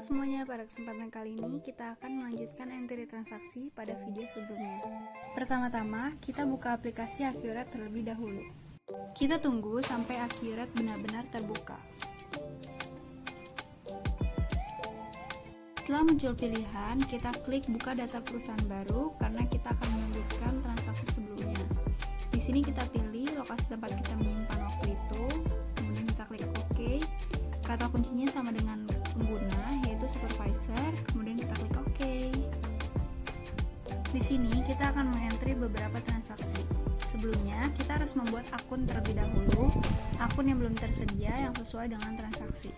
semuanya, pada kesempatan kali ini kita akan melanjutkan entry transaksi pada video sebelumnya. Pertama-tama, kita buka aplikasi Accurate terlebih dahulu. Kita tunggu sampai Accurate benar-benar terbuka. Setelah muncul pilihan, kita klik buka data perusahaan baru karena kita akan melanjutkan transaksi sebelumnya. Di sini kita pilih lokasi tempat kita menyimpan waktu itu, kemudian kita klik OK. Kata kuncinya sama dengan pengguna, yaitu supervisor, kemudian kita klik OK. Di sini kita akan mengentri beberapa transaksi. Sebelumnya, kita harus membuat akun terlebih dahulu, akun yang belum tersedia yang sesuai dengan transaksi.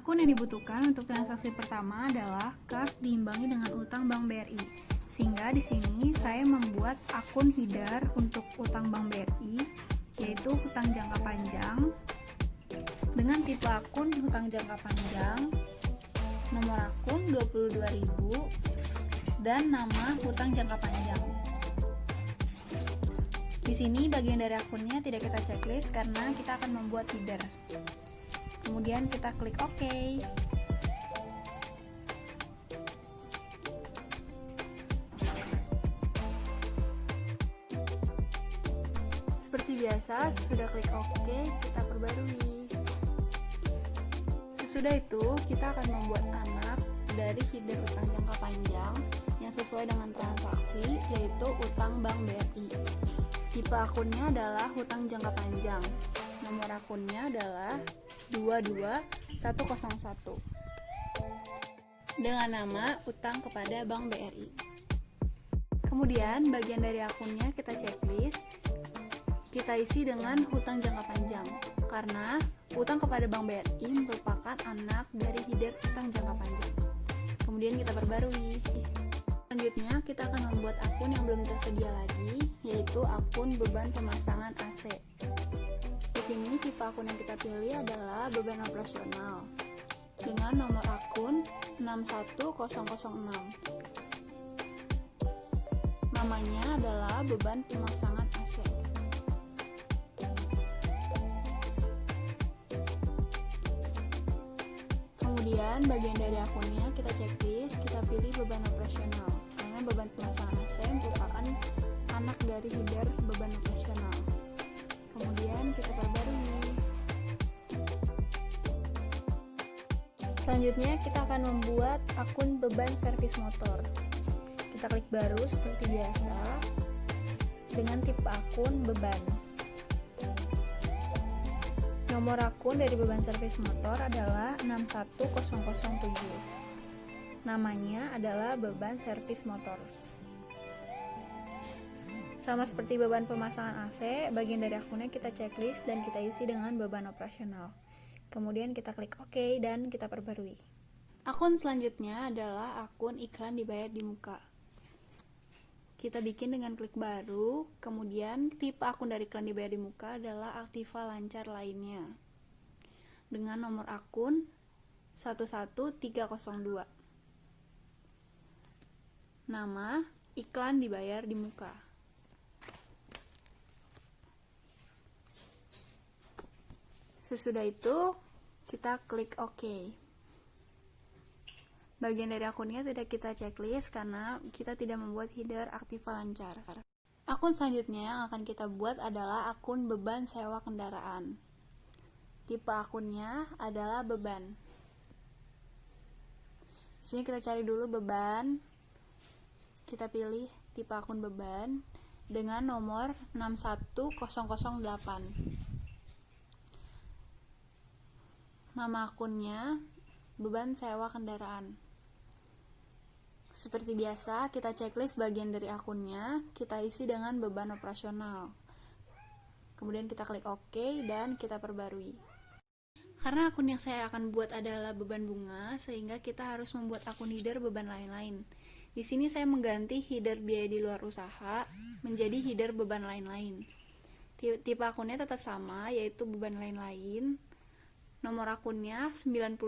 Akun yang dibutuhkan untuk transaksi pertama adalah kas diimbangi dengan utang Bank BRI. Sehingga di sini saya membuat akun header untuk utang Bank BRI, yaitu hutang jangka panjang, dengan tipe akun hutang jangka panjang, nomor akun 22.000, dan nama hutang jangka panjang. Di sini bagian dari akunnya tidak kita checklist karena kita akan membuat header. Kemudian kita klik OK. Seperti biasa, sesudah klik OK, kita perbarui. Sesudah itu, kita akan membuat anak dari header utang jangka panjang yang sesuai dengan transaksi, yaitu utang Bank BRI. Tipe akunnya adalah hutang jangka panjang. Nomor akunnya adalah 22101 dengan nama utang kepada Bank BRI. Kemudian, bagian dari akunnya kita checklist. Kita isi dengan hutang jangka panjang, karena utang kepada Bank BRI merupakan anak dari header utang jangka panjang. Kemudian kita perbarui. Selanjutnya, kita akan membuat akun yang belum tersedia lagi, yaitu akun beban pemasangan AC. Di sini tipe akun yang kita pilih adalah beban operasional dengan nomor akun 61006. Namanya adalah beban pemasangan AC. Kemudian bagian dari akunnya kita checklist, kita pilih beban operasional karena beban pemasangan AC merupakan anak dari header beban operasional. Kemudian kita perbarui. Selanjutnya kita akan membuat akun beban servis motor. Kita klik baru seperti biasa dengan tipe akun beban. Nomor akun dari beban servis motor adalah 61007. Namanya adalah beban servis motor. Sama seperti beban pemasangan AC, bagian dari akunnya kita checklist dan kita isi dengan beban operasional. Kemudian kita klik OK dan kita perbarui. Akun selanjutnya adalah akun iklan dibayar di muka. Kita bikin dengan klik baru, kemudian tipe akun dari iklan dibayar di muka adalah aktiva lancar lainnya. Dengan nomor akun 11302. Nama iklan dibayar di muka. Sesudah itu, kita klik OK. Bagian dari akunnya tidak kita checklist karena kita tidak membuat header aktiva lancar. Akun selanjutnya yang akan kita buat adalah akun beban sewa kendaraan. Tipe akunnya adalah beban. Di sini kita cari dulu beban. Kita pilih tipe akun beban dengan nomor 61008. Nama akunnya beban sewa kendaraan. Seperti biasa, kita checklist bagian dari akunnya, kita isi dengan beban operasional. Kemudian kita klik OK dan kita perbarui. Karena akun yang saya akan buat adalah beban bunga, sehingga kita harus membuat akun header beban lain-lain. Di sini saya mengganti header biaya di luar usaha menjadi header beban lain-lain. Tipe akunnya tetap sama, yaitu beban lain-lain. Nomor akunnya 92.000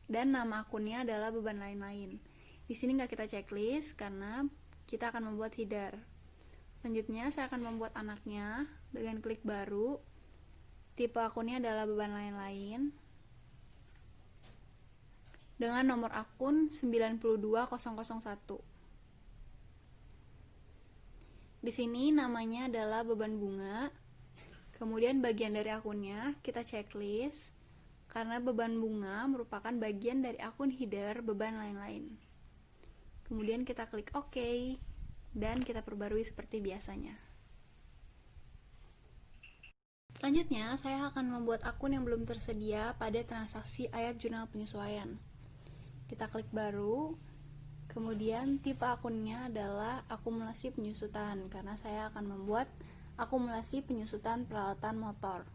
dan nama akunnya adalah beban lain-lain. Di sini nggak kita checklist karena kita akan membuat header. Selanjutnya saya akan membuat anaknya dengan klik baru. Tipe akunnya adalah beban lain-lain. dengan nomor akun 92001. Di sini namanya adalah beban bunga. Kemudian bagian dari akunnya kita checklist karena beban bunga merupakan bagian dari akun header beban lain-lain. Kemudian kita klik OK dan kita perbarui seperti biasanya. Selanjutnya, saya akan membuat akun yang belum tersedia pada transaksi ayat jurnal penyesuaian. Kita klik baru, kemudian tipe akunnya adalah akumulasi penyusutan, karena saya akan membuat akumulasi penyusutan peralatan motor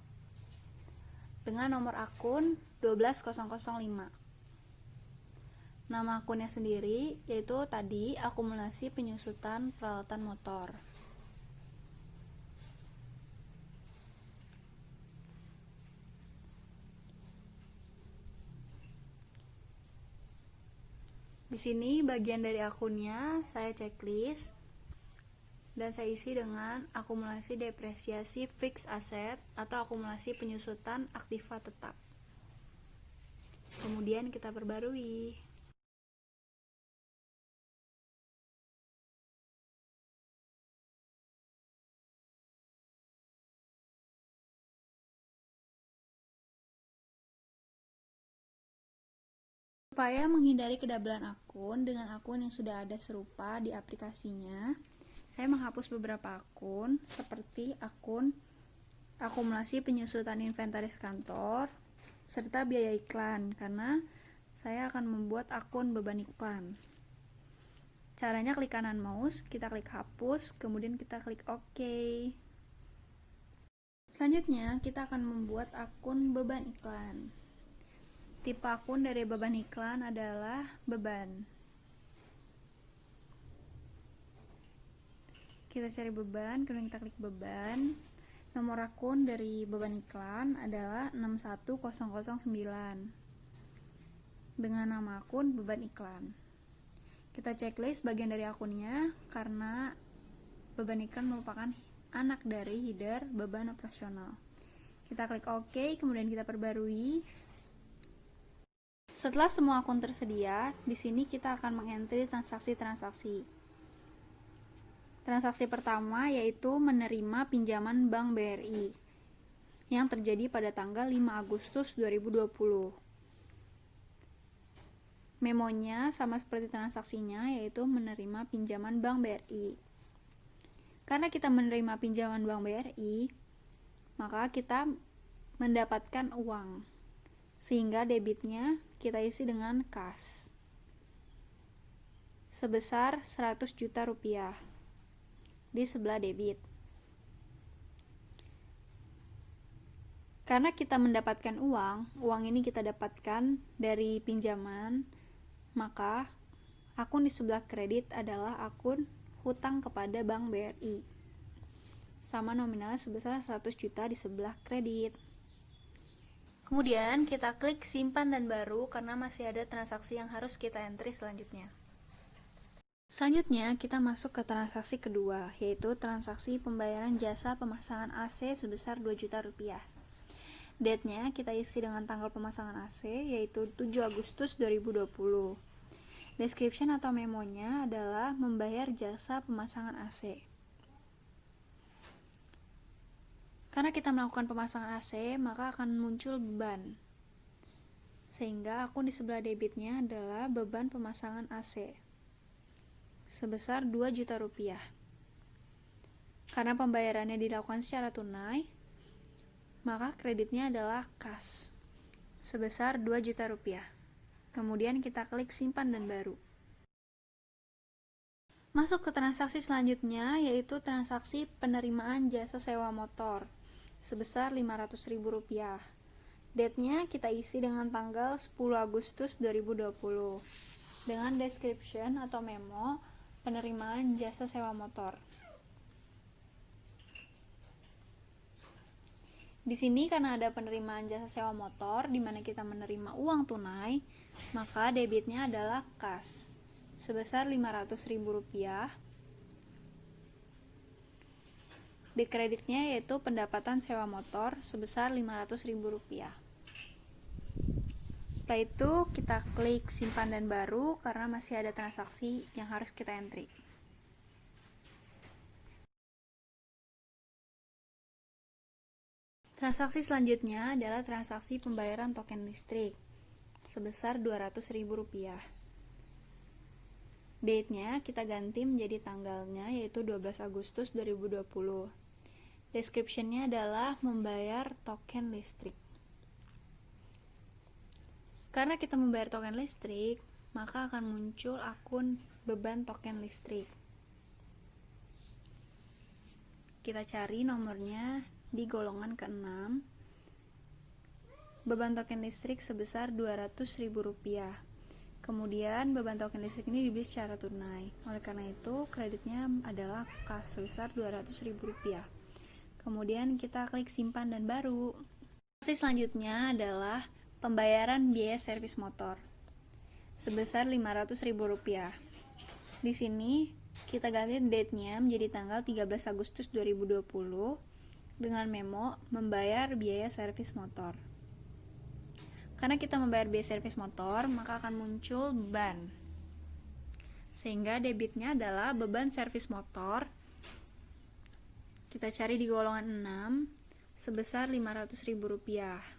dengan nomor akun 12005. Nama akunnya sendiri yaitu tadi akumulasi penyusutan peralatan motor. Di sini bagian dari akunnya saya checklist dan saya isi dengan akumulasi depresiasi fixed asset atau akumulasi penyusutan aktiva tetap. Kemudian kita perbarui. Supaya menghindari kedabelan akun dengan akun yang sudah ada serupa di aplikasinya, saya menghapus beberapa akun seperti akun akumulasi penyusutan inventaris kantor serta biaya iklan, karena saya akan membuat akun beban iklan. Caranya klik kanan mouse, kita klik hapus, kemudian kita klik OK. Selanjutnya kita akan membuat akun beban iklan. Tipe akun dari beban iklan adalah beban. Kita cari beban, kemudian kita klik beban. Nomor akun dari beban iklan adalah 61009 dengan nama akun beban iklan. Kita checklist bagian dari akunnya karena beban iklan merupakan anak dari header beban operasional. Kita klik OK, kemudian kita perbarui. Setelah semua akun tersedia, di sini kita akan mengentri transaksi-transaksi. Transaksi pertama yaitu menerima pinjaman Bank BRI yang terjadi pada tanggal 5 Agustus 2020. Memonya sama seperti transaksinya, yaitu menerima pinjaman Bank BRI. Karena kita menerima pinjaman Bank BRI, maka kita mendapatkan uang, sehingga debitnya kita isi dengan kas sebesar 100 juta rupiah di sebelah debit. Karena kita mendapatkan uang ini kita dapatkan dari pinjaman, maka akun di sebelah kredit adalah akun hutang kepada Bank BRI, sama nominalnya sebesar 100 juta di sebelah kredit. Kemudian kita klik simpan dan baru karena masih ada transaksi yang harus kita entry selanjutnya. Selanjutnya kita masuk ke transaksi kedua, yaitu transaksi pembayaran jasa pemasangan AC sebesar 2 juta rupiah. Date-nya kita isi dengan tanggal pemasangan AC, yaitu 7 Agustus 2020. Description atau memonya adalah membayar jasa pemasangan AC. Karena kita melakukan pemasangan AC, maka akan muncul beban. Sehingga akun di sebelah debitnya adalah beban pemasangan AC sebesar 2 juta rupiah. Karena pembayarannya dilakukan secara tunai, maka kreditnya adalah kas sebesar 2 juta rupiah. Kemudian kita klik simpan dan baru. Masuk ke transaksi selanjutnya, yaitu transaksi penerimaan jasa sewa motor sebesar Rp500.000. Date-nya kita isi dengan tanggal 10 Agustus 2020 dengan description atau memo penerimaan jasa sewa motor. Di sini karena ada penerimaan jasa sewa motor di mana kita menerima uang tunai, maka debitnya adalah kas sebesar Rp500.000. Di kreditnya yaitu pendapatan sewa motor sebesar Rp500.000. Setelah itu kita klik simpan dan baru karena masih ada transaksi yang harus kita entry. Transaksi selanjutnya adalah transaksi pembayaran token listrik sebesar Rp200.000. Date-nya kita ganti menjadi tanggalnya, yaitu 12 Agustus 2020. Description-nya adalah membayar token listrik. Karena kita membayar token listrik, maka akan muncul akun beban token listrik. Kita cari nomornya di golongan ke-6. Beban token listrik sebesar Rp200.000. Kemudian beban token listrik ini dibeli secara tunai. Oleh karena itu, kreditnya adalah kas sebesar Rp200.000. Kemudian kita klik simpan dan baru. Transaksi selanjutnya adalah pembayaran biaya servis motor sebesar Rp500.000. Di sini kita ganti date-nya menjadi tanggal 13 Agustus 2020 dengan memo membayar biaya servis motor. Karena kita membayar biaya servis motor, maka akan muncul beban. Sehingga debitnya adalah beban servis motor. Kita cari di golongan 6 sebesar Rp500.000.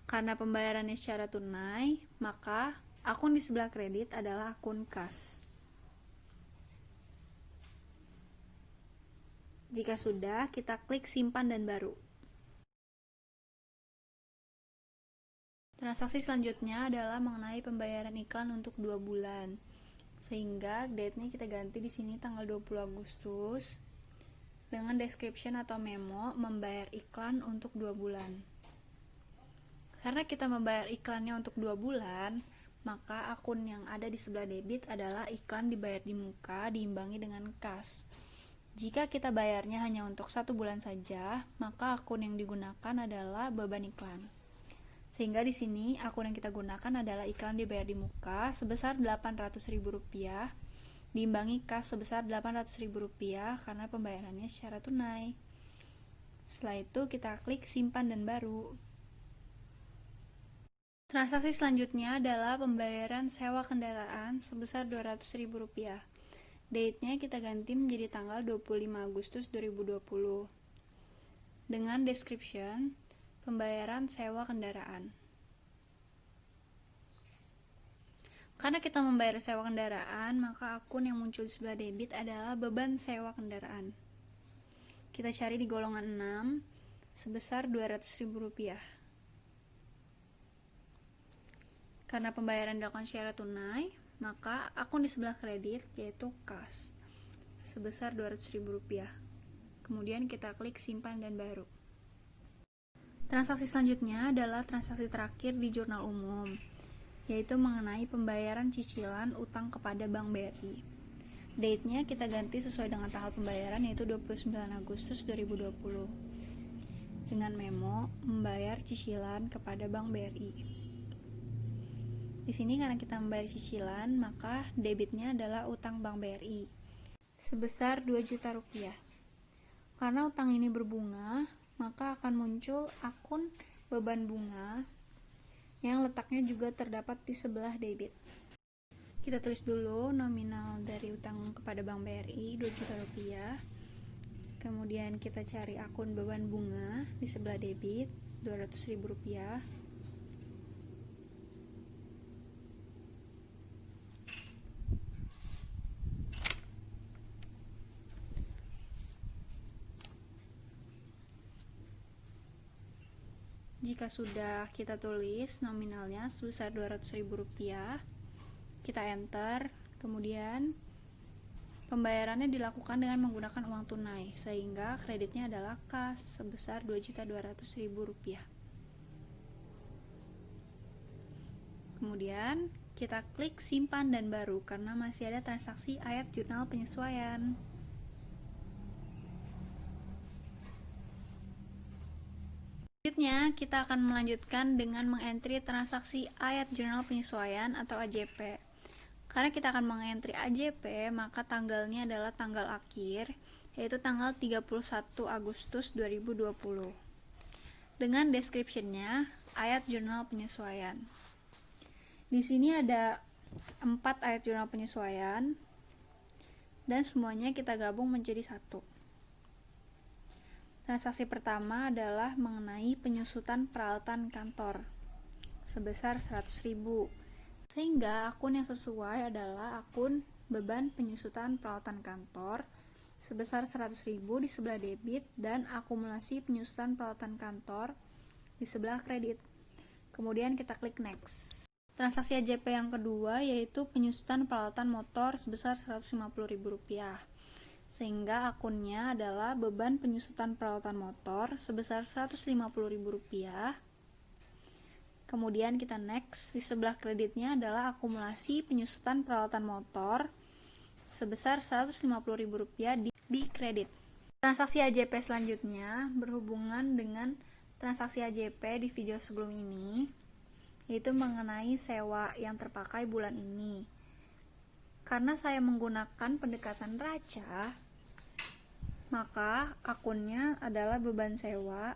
Karena pembayarannya secara tunai, maka akun di sebelah kredit adalah akun kas. Jika sudah, kita klik simpan dan baru. Transaksi selanjutnya adalah mengenai pembayaran iklan untuk 2 bulan. Sehingga date-nya kita ganti di sini tanggal 20 Agustus dengan description atau memo membayar iklan untuk 2 bulan. Karena kita membayar iklannya untuk 2 bulan, maka akun yang ada di sebelah debit adalah iklan dibayar di muka diimbangi dengan kas. Jika kita bayarnya hanya untuk 1 bulan saja, maka akun yang digunakan adalah beban iklan. Sehingga di sini akun yang kita gunakan adalah iklan dibayar di muka sebesar Rp800.000 diimbangi kas sebesar Rp800.000 karena pembayarannya secara tunai. Setelah itu kita klik simpan dan baru. Transaksi selanjutnya adalah pembayaran sewa kendaraan sebesar Rp200.000. Date-nya kita ganti menjadi tanggal 25 Agustus 2020 dengan description pembayaran sewa kendaraan. Karena kita membayar sewa kendaraan, maka akun yang muncul di sebelah debit adalah beban sewa kendaraan. Kita cari di golongan 6 sebesar Rp200.000. Karena pembayaran dilakukan secara tunai, maka akun di sebelah kredit yaitu kas sebesar Rp200.000. Kemudian kita klik simpan dan baru. Transaksi selanjutnya adalah transaksi terakhir di jurnal umum, yaitu mengenai pembayaran cicilan utang kepada Bank BRI. Date-nya kita ganti sesuai dengan tanggal pembayaran, yaitu 29 Agustus 2020 dengan memo membayar cicilan kepada Bank BRI. Di sini karena kita membayar cicilan, maka debitnya adalah utang Bank BRI sebesar Rp2 juta. Karena utang ini berbunga, maka akan muncul akun beban bunga yang letaknya juga terdapat di sebelah debit. Kita tulis dulu nominal dari utang kepada Bank BRI Rp2 juta. Kemudian kita cari akun beban bunga di sebelah debit Rp200.000. Jika sudah kita tulis nominalnya sebesar Rp200.000, kita enter, kemudian pembayarannya dilakukan dengan menggunakan uang tunai, sehingga kreditnya adalah kas sebesar Rp2.200.000. Kemudian kita klik simpan dan baru karena masih ada transaksi ayat jurnal penyesuaian. Selanjutnya, kita akan melanjutkan dengan mengentry transaksi ayat jurnal penyesuaian atau AJP. Karena kita akan mengentry AJP, maka tanggalnya adalah tanggal akhir, yaitu tanggal 31 Agustus 2020. Dengan description-nya, ayat jurnal penyesuaian. Di sini ada 4 ayat jurnal penyesuaian dan semuanya kita gabung menjadi satu. Transaksi pertama adalah mengenai penyusutan peralatan kantor sebesar 100.000. Sehingga akun yang sesuai adalah akun beban penyusutan peralatan kantor sebesar 100.000 di sebelah debit dan akumulasi penyusutan peralatan kantor di sebelah kredit. Kemudian kita klik next. Transaksi AJP yang kedua yaitu penyusutan peralatan motor sebesar Rp150.000. Sehingga akunnya adalah beban penyusutan peralatan motor sebesar Rp150.000. Kemudian kita next. Di sebelah kreditnya adalah akumulasi penyusutan peralatan motor sebesar Rp150.000 di kredit. Transaksi AJP selanjutnya berhubungan dengan transaksi AJP di video sebelum ini, yaitu mengenai sewa yang terpakai bulan ini. Karena saya menggunakan pendekatan raca, maka akunnya adalah beban sewa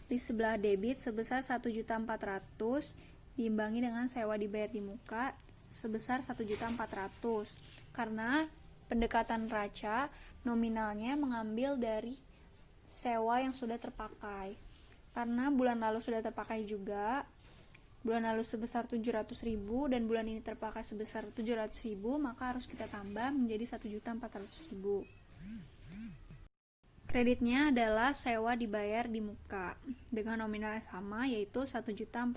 di sebelah debit sebesar 1.400.000 diimbangi dengan sewa dibayar di muka sebesar 1.400.000. Karena pendekatan raca nominalnya mengambil dari sewa yang sudah terpakai. Karena bulan lalu sudah terpakai juga, bulan lalu sebesar 700.000 dan bulan ini terpakai sebesar 700.000, maka harus kita tambah menjadi 1.400.000. Kreditnya adalah sewa dibayar di muka dengan nominal yang sama, yaitu 1.400.000.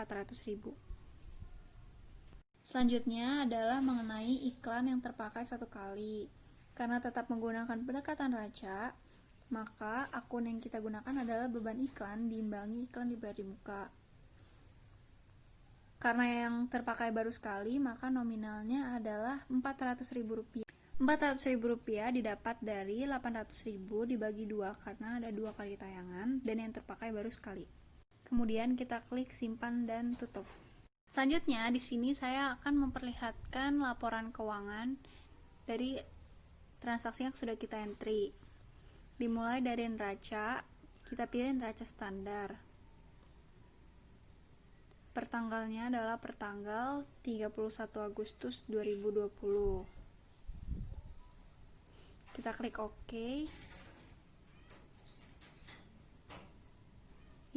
Selanjutnya adalah mengenai iklan yang terpakai satu kali. Karena tetap menggunakan pendekatan raca, maka akun yang kita gunakan adalah beban iklan diimbangi iklan dibayar di muka. Karena yang terpakai baru sekali, maka nominalnya adalah Rp400.000. Rp400.000 didapat dari Rp800.000 dibagi 2 karena ada 2 kali tayangan dan yang terpakai baru sekali. Kemudian kita klik simpan dan tutup. Selanjutnya di sini saya akan memperlihatkan laporan keuangan dari transaksi yang sudah kita entry. Dimulai dari neraca, kita pilih neraca standar. Pertanggalnya adalah pertanggal 31 Agustus 2020. Kita klik OK.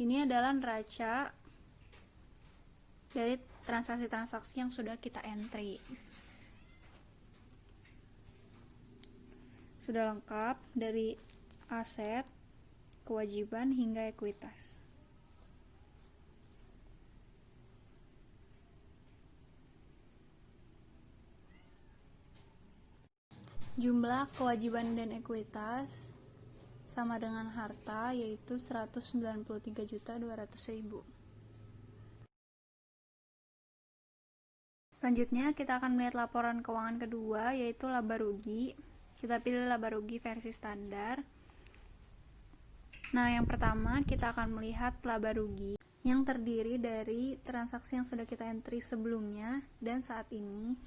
Ini adalah neraca dari transaksi-transaksi yang sudah kita entry. Sudah lengkap dari aset, kewajiban, hingga ekuitas. Jumlah kewajiban dan ekuitas sama dengan harta, yaitu 193.200.000. Selanjutnya kita akan melihat laporan keuangan kedua, yaitu laba rugi. Kita pilih laba rugi versi standar. Nah, yang pertama kita akan melihat laba rugi yang terdiri dari transaksi yang sudah kita entry sebelumnya dan saat ini,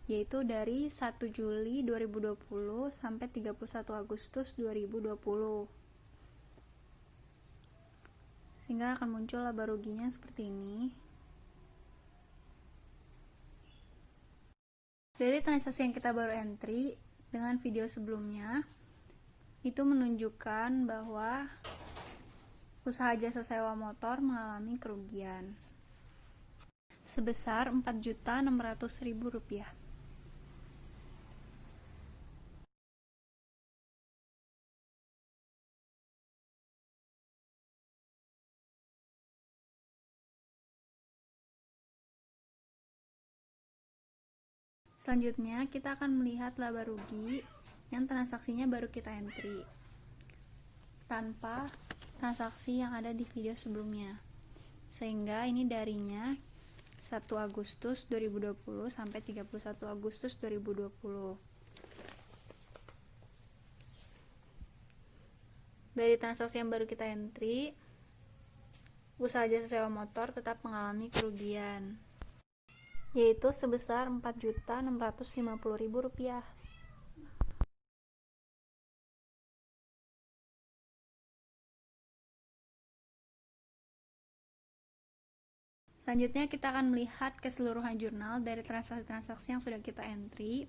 yaitu dari 1 Juli 2020 sampai 31 Agustus 2020. Sehingga akan muncul laba ruginya seperti ini. Dari transaksi yang kita baru entry dengan video sebelumnya, itu menunjukkan bahwa usaha jasa sewa motor mengalami kerugian sebesar Rp4.600.000. Selanjutnya kita akan melihat laba rugi yang transaksinya baru kita entry tanpa transaksi yang ada di video sebelumnya, sehingga ini darinya 1 Agustus 2020 sampai 31 Agustus 2020. Dari transaksi yang baru kita entry, usaha jasa sewa motor tetap mengalami kerugian, yaitu sebesar Rp4.650.000. Selanjutnya kita akan melihat keseluruhan jurnal dari transaksi-transaksi yang sudah kita entry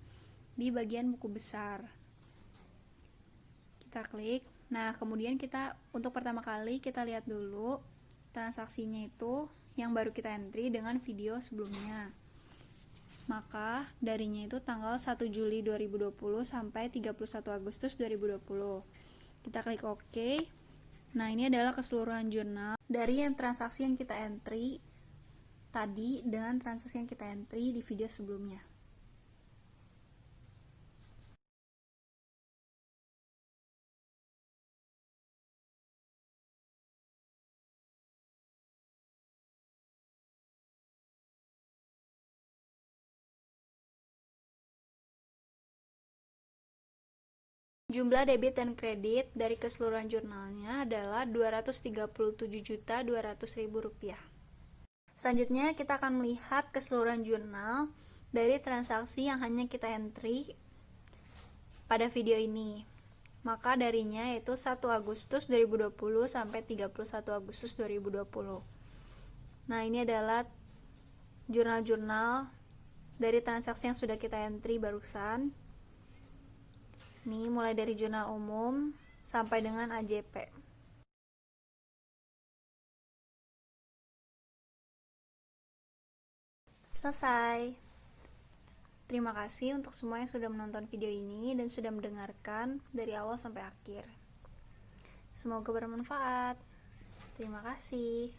di bagian buku besar. Kita klik. Nah, kemudian kita untuk pertama kali kita lihat dulu transaksinya itu yang baru kita entry dengan video sebelumnya. Maka darinya itu tanggal 1 Juli 2020 sampai 31 Agustus 2020. Kita klik OK. Nah, ini adalah keseluruhan jurnal dari yang transaksi yang kita entry tadi dengan transaksi yang kita entry di video sebelumnya. Jumlah debit dan kredit dari keseluruhan jurnalnya adalah Rp237.200.000. Selanjutnya kita akan melihat keseluruhan jurnal dari transaksi yang hanya kita entry pada video ini. Maka darinya yaitu 1 Agustus 2020 sampai 31 Agustus 2020. Nah, ini adalah jurnal-jurnal dari transaksi yang sudah kita entry barusan. Ini mulai dari jurnal umum sampai dengan AJP. Selesai. Terima kasih untuk semua yang sudah menonton video ini dan sudah mendengarkan dari awal sampai akhir. Semoga bermanfaat. Terima kasih.